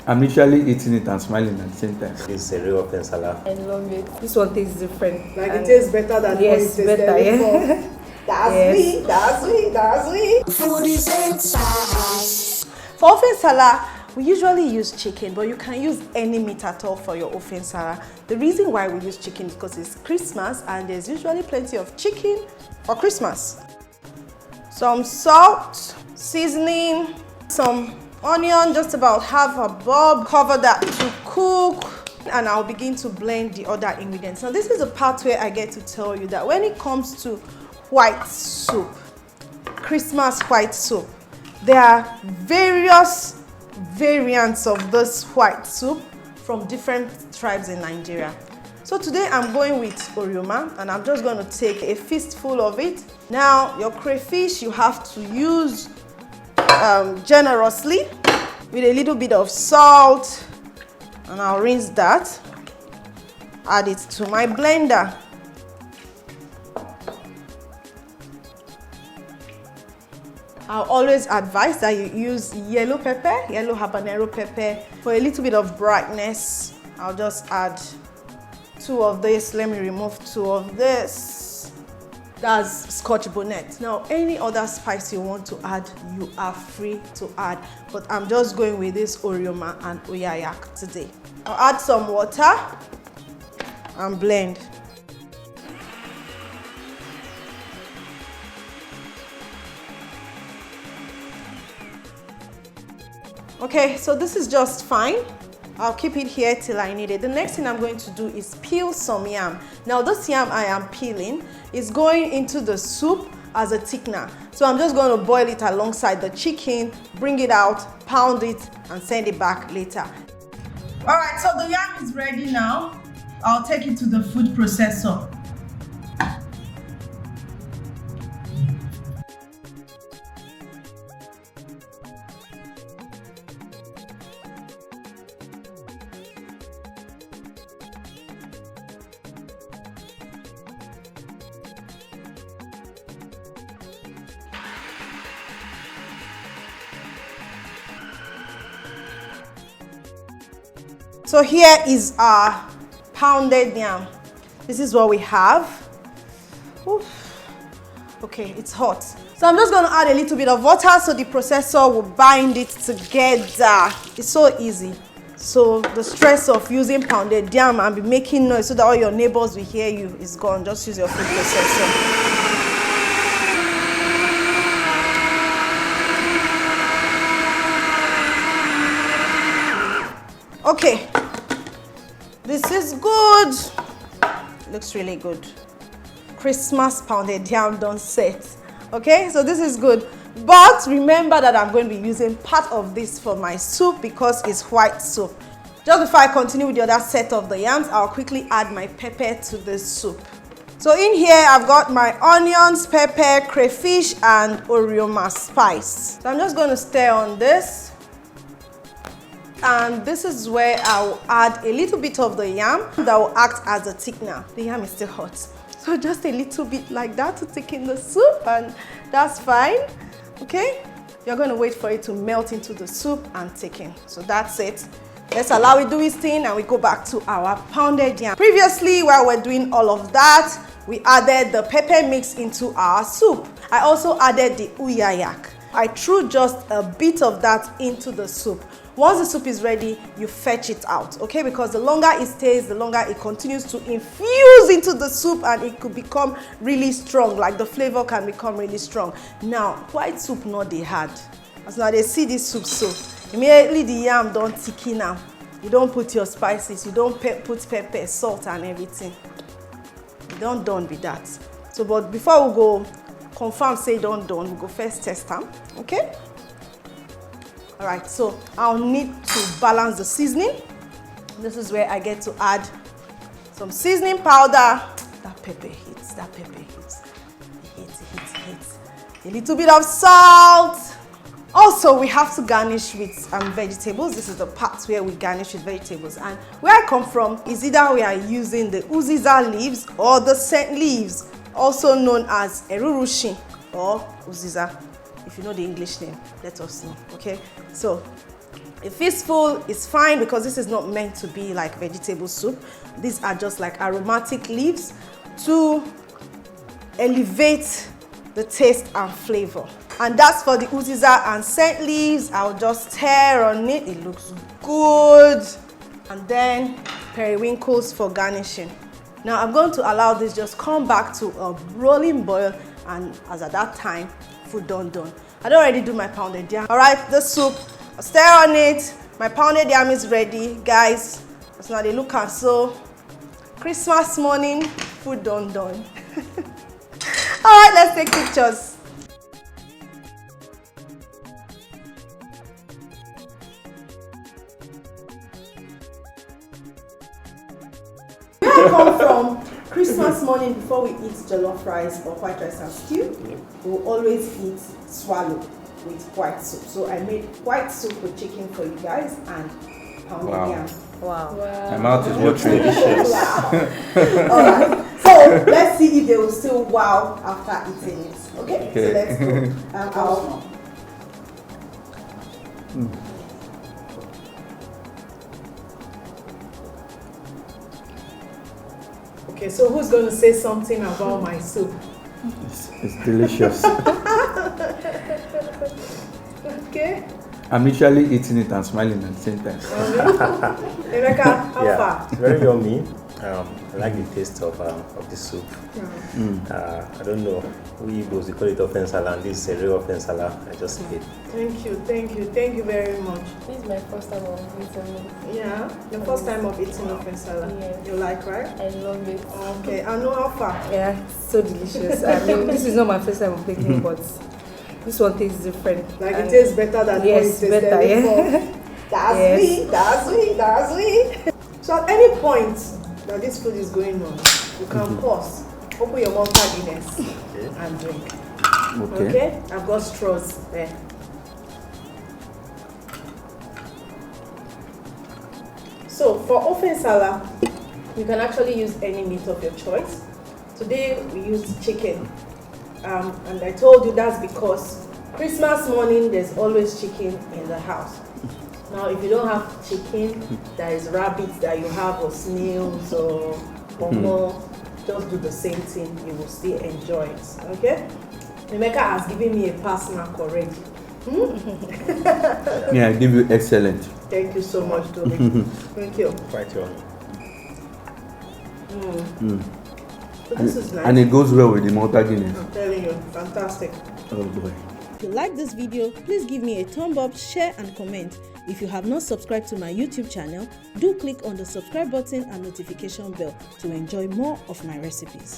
I'm literally eating it and smiling at the same time. It's a real Nsala. I love it. This one tastes different. Like it tastes better than yes, what it better, tasted yeah. before. That's me. Foodies and size. For ofe nsala, we usually use chicken, but you can use any meat at all for your ofe nsala. The reason why we use chicken is because it's Christmas and there's usually plenty of chicken for Christmas. Some salt, seasoning, some onion, just about half a bulb. Cover that to cook, and I'll begin to blend the other ingredients. Now this is the part where I get to tell you that when it comes to white soup, Christmas white soup, there are various variants of this white soup from different tribes in Nigeria. So today I'm going with orioma, and I'm just going to take a fistful of it. Now your crayfish you have to use generously with a little bit of salt, and I'll rinse that, add it to my blender. I'll always advise that you use yellow pepper, yellow habanero pepper. For a little bit of brightness, I'll just add 2 of this. Let me remove 2 of this. That's Scotch bonnet. Now, any other spice you want to add, you are free to add. But I'm just going with this orioma and oyayak today. I'll add some water and blend. Okay, so this is just fine. I'll keep it here till I need it. The next thing I'm going to do is peel some yam. Now this yam I am peeling is going into the soup as a thickener. So I'm just going to boil it alongside the chicken, bring it out, pound it, and send it back later. All right, so the yam is ready now. I'll take it to the food processor. So here is our pounded yam. This is what we have. Oof. Okay, it's hot. So I'm just going to add a little bit of water so the processor will bind it together. It's so easy. So the stress of using pounded yam and be making noise so that all your neighbors will hear you is gone. Just use your food processor. Okay, this is good. Looks really good. Christmas pounded yam done set. Okay, so this is good. But remember that I'm going to be using part of this for my soup because it's white soup. Just before I continue with the other set of the yams, I'll quickly add my pepper to this soup. So in here, I've got my onions, pepper, crayfish, and orioma spice. So I'm just going to stir on this. And this is where I'll add a little bit of the yam that will act as a thickener. The yam is still hot, so just a little bit like that to thicken the soup, and that's fine. Okay, you're going to wait for it to melt into the soup and thicken. So that's it. Let's allow it do its thing and we go back to our pounded yam. Previously, while we're doing all of that, we added the pepper mix into our soup. I also added the uyayak. I threw just a bit of that into the soup. Once the soup is ready, you fetch it out, okay? Because the longer it stays, the longer it continues to infuse into the soup and it could become really strong, like the flavor can become really strong. Now, white soup not dey hard. As now they see this soup so, immediately the yam don't thicken now. You don't put your spices, you don't put pepper, salt and everything. You don't done with that. So, but before we go confirm say don't done, we go first test them, okay? All right, so I'll need to balance the seasoning. This is where I get to add some seasoning powder. That pepper hits, that pepper hits. It hits. A little bit of salt. Also, we have to garnish with vegetables. This is the part where we garnish with vegetables. And where I come from is either we are using the uziza leaves or the scent leaves, also known as erurushi or uziza. If you know the English name, let us know, okay? So, A fistful is fine because this is not meant to be like vegetable soup. These are just like aromatic leaves to elevate the taste and flavor. And that's for the uziza and scent leaves. I'll just stir on it. It looks good. And then periwinkles for garnishing. Now I'm going to allow this just come back to a rolling boil, and as at that time, food done. I don't already do my pounded yam. All right, the soup, I'll stir on it. My pounded yam is ready, guys. So now they look at so Christmas morning, food done. All right, let's take pictures. Where I come from, Christmas morning before we eat jollof rice or white rice and stew, we'll always eat swallow with white soup. So I made white soup with chicken for you guys and pounded yam. Wow. My mouth is watering. Delicious. Alright, so let's see if they will still wow after eating it. Okay? So let's go. Okay, so who's going to say something about my soup? It's delicious. Okay. I'm literally eating it and smiling at the same time. Emeka, how far? It's very yummy. I like the taste of the soup. I don't know. We Igbos, we call it Nsala, and this is a real Nsala. I just ate. Thank you very much. This is my first time of eating it. Yeah, the first time of eating Nsala. Yes. You like, right? I love it. Okay, I know how far. Yeah, it's so delicious. I mean, this is not my first time of making it, but this one tastes different. Like And it tastes better than yes, what it tasted better, before. yeah. That's me. So at any point that this food is going on, you can pause, open your mouth Guinness and drink. Okay? I've got straws there. So for ofe nsala, you can actually use any meat of your choice. Today we used chicken. And I told you that's because Christmas morning there's always chicken in the house. Now if you don't have chicken, there is rabbit that you have, or snails or more, just do the same thing, you will still enjoy it. Okay? Emeka has given me a pass mark already. Yeah, I give you excellent. Thank you so much, Tony. Thank you. Quite yummy. So this is nice. And it goes well with the Malta Guinness. I'm telling you, fantastic. Oh boy. If you like this video, please give me a thumb up, share and comment. If you have not subscribed to my YouTube channel, do click on the subscribe button and notification bell to enjoy more of my recipes.